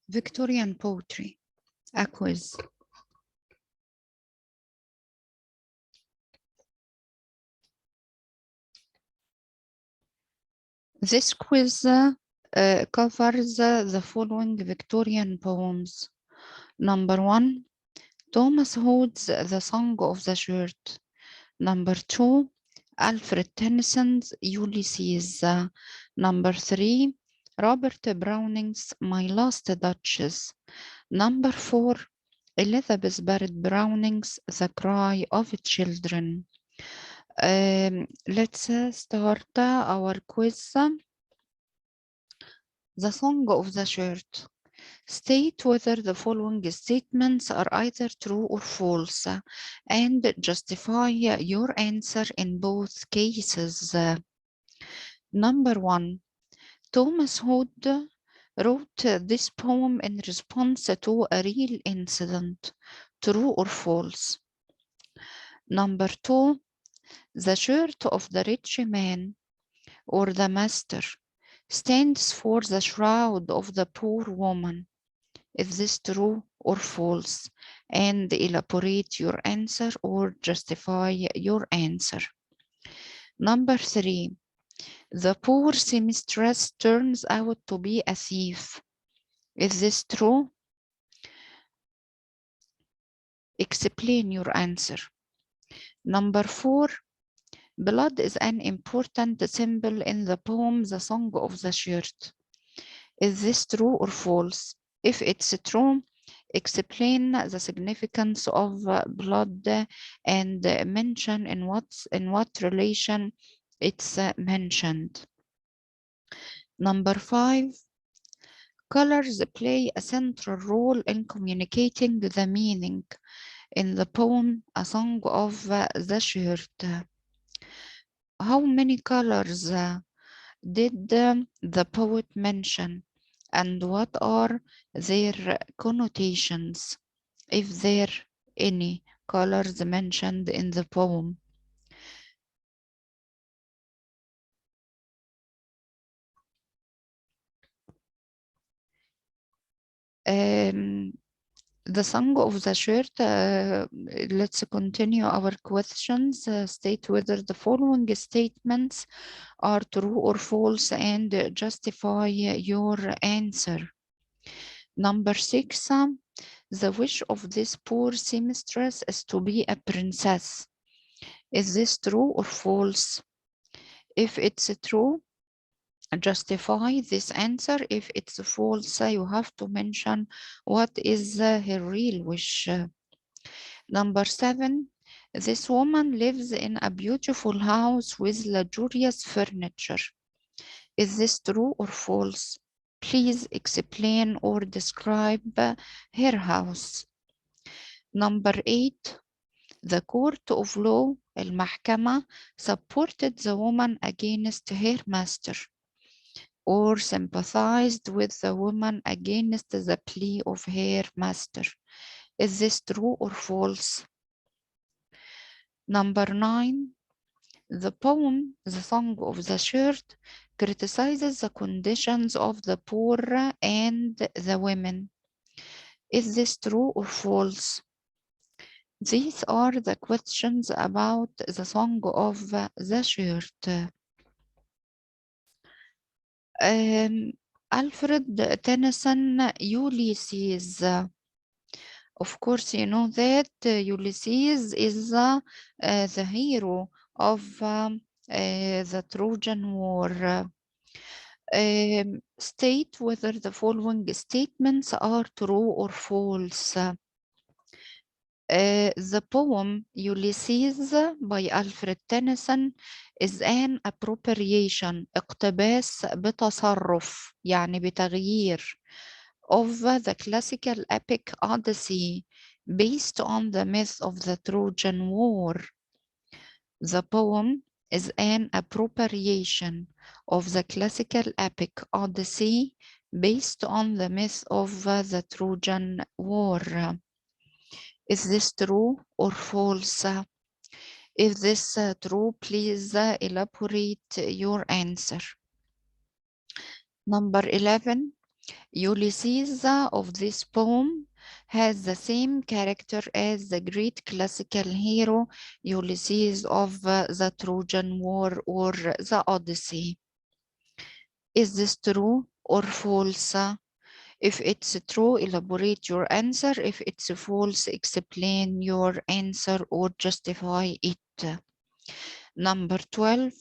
Victorian poetry, a quiz. This quiz covers the following Victorian poems. Number 1, Thomas Hood's The Song of the Shirt. Number 2, Alfred Tennyson's Ulysses. Number 3, Robert Browning's My Last Duchess. Number 4, Elizabeth Barrette Browning's The Cry of Children. Let's start our quiz. The Song of the Shirt. State whether the following statements are either true or false and justify your answer in both cases. Number 1, Thomas Hood wrote this poem in response to a real incident. True or false? Number 2, the shirt of the rich man or the master stands for the shroud of the poor woman. Is this true or false? And elaborate your answer or justify your answer. Number 3, the poor seamstress turns out to be a thief. Is this true? Explain your answer. Number 4, blood is an important symbol in the poem The Song of the Shirt. Is this true or false? If it's true, explain the significance of blood and mention in what relation it's mentioned. Number 5, colors play a central role in communicating the meaning in the poem A Song of the Shirt. How many colors did the poet mention, and what are their connotations, if there are any colors mentioned in the poem? The Song of the Shirt, let's continue our questions. State whether the following statements are true or false and justify your answer. Number 6, the wish of this poor seamstress is to be a princess. Is this true or false? If it's true, justify this answer. If it's false, you have to mention what is her real wish. Number 7, this woman lives in a beautiful house with luxurious furniture. Is this true or false? Please explain or describe her house. Number 8, the court of law, المحكمة, supported the woman against her master or sympathized with the woman against the plea of her master. Is this true or false? Number 9, the poem, The Song of the Shirt, criticizes the conditions of the poor and the women. Is this true or false? These are the questions about the Song of the Shirt. Alfred Tennyson, Ulysses. Of course, you know that Ulysses is the hero of the Trojan War. State whether the following statements are true or false. The poem Ulysses by Alfred Tennyson is an appropriation, اقتباس بتصرف يعني بتغيير of the classical epic Odyssey based on the myth of the Trojan War. The poem is an appropriation of the classical epic Odyssey based on the myth of the Trojan War. Is this true or false? If this true, please elaborate your answer. Number 11, Ulysses of this poem has the same character as the great classical hero Ulysses of the Trojan War or the Odyssey. Is this true or false? If it's true, elaborate your answer. If it's false, explain your answer or justify it. Number 12.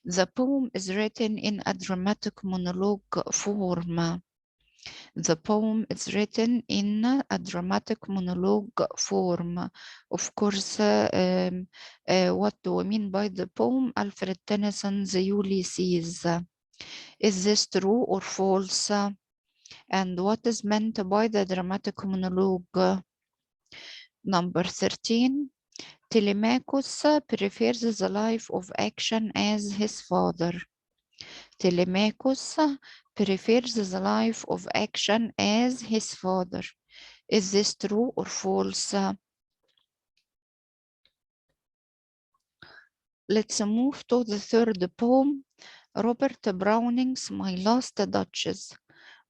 The poem is written in a dramatic monologue form. The poem is written in a dramatic monologue form. Of course, what do we mean by the poem? Alfred Tennyson's Ulysses. Is this true or false? And what is meant by the dramatic monologue? Number 13. Telemachus prefers the life of action as his father. Telemachus prefers the life of action as his father. Is this true or false? Let's move to the third poem, Robert Browning's My Last Duchess.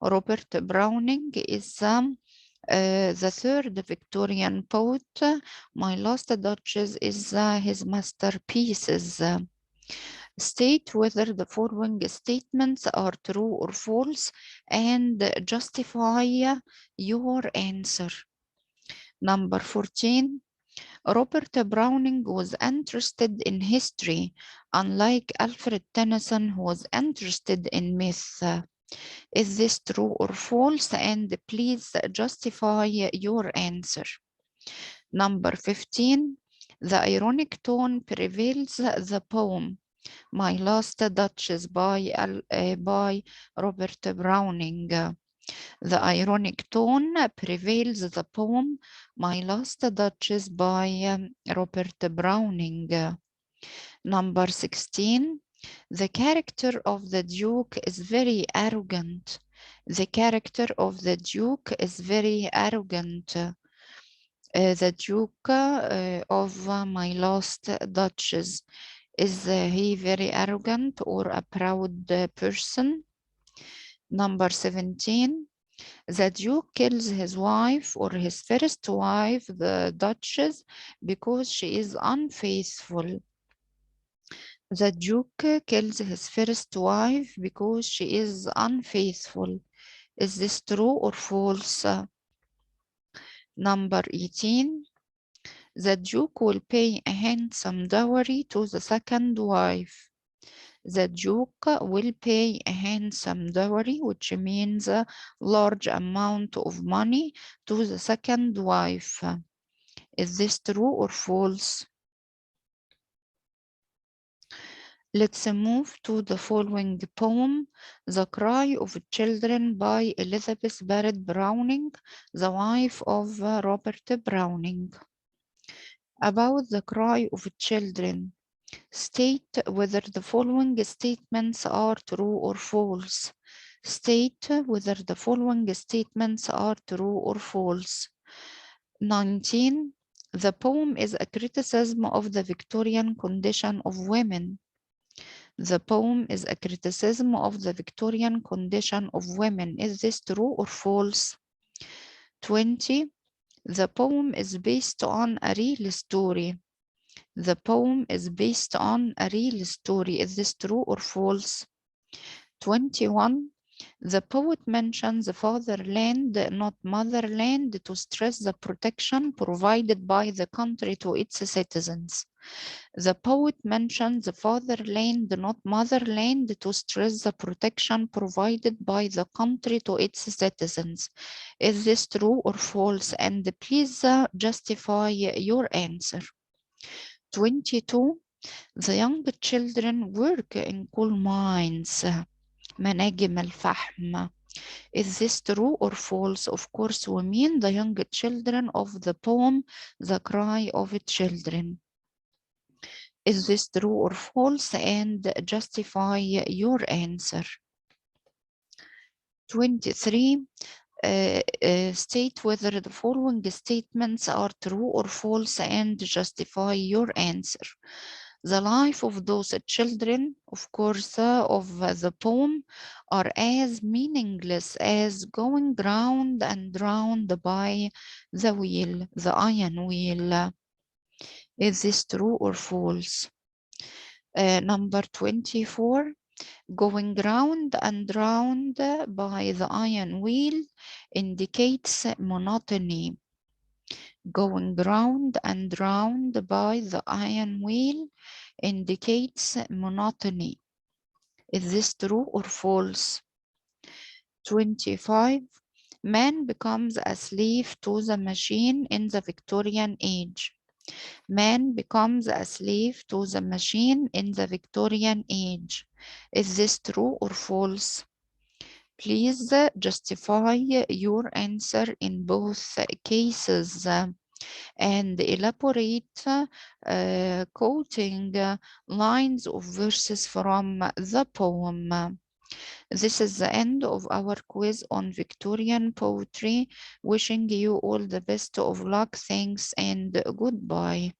Robert Browning is the third Victorian poet. My Last Duchess is his masterpieces. State whether the following statements are true or false and justify your answer. Number 14. Robert Browning was interested in history, unlike Alfred Tennyson, who was interested in myth. Is this true or false? And please justify your answer. Number 15. The ironic tone prevails the poem My Last Duchess by Robert Browning. The ironic tone prevails the poem My Last Duchess by Robert Browning. Number 16. The character of the Duke is very arrogant. The character of the Duke is very arrogant. The Duke of My Last Duchess, is he very arrogant or a proud person? Number 17. The Duke kills his wife or his first wife, the Duchess, because she is unfaithful. The Duke kills his first wife because she is unfaithful. Is this true or false? Number 18. The Duke will pay a handsome dowry to the second wife. The Duke will pay a handsome dowry, which means a large amount of money, to the second wife. Is this true or false? Let's move to the following poem, The Cry of Children by Elizabeth Barrette Browning, the wife of Robert Browning. About the cry of children, state whether the following statements are true or false. State whether the following statements are true or false. 19. The poem is a criticism of the Victorian condition of women. The poem is a criticism of the Victorian condition of women. Is this true or false? 20. The poem is based on a real story. The poem is based on a real story. Is this true or false? 21. The poet mentions fatherland, not motherland, to stress the protection provided by the country to its citizens. The poet mentions fatherland, not motherland, to stress the protection provided by the country to its citizens. Is this true or false? And please justify your answer. 22. The young children work in coal mines. مناجم الفحم. Is this true or false? Of course, we mean the young children of the poem, The Cry of Children. Is this true or false? And justify your answer. 23. State whether the following statements are true or false and justify your answer. The life of those children, of course, of the poem are as meaningless as going round and round by the wheel, the iron wheel. Is this true or false? Number 24, going round and round by the iron wheel indicates monotony. Going round and round by the iron wheel indicates monotony. Is this true or false? 25. Man becomes a slave to the machine in the Victorian age. Man becomes a slave to the machine in the Victorian age. Is this true or false? Please justify your answer in both cases and elaborate quoting lines of verses from the poem. This is the end of our quiz on Victorian poetry. Wishing you all the best of luck. Thanks and goodbye.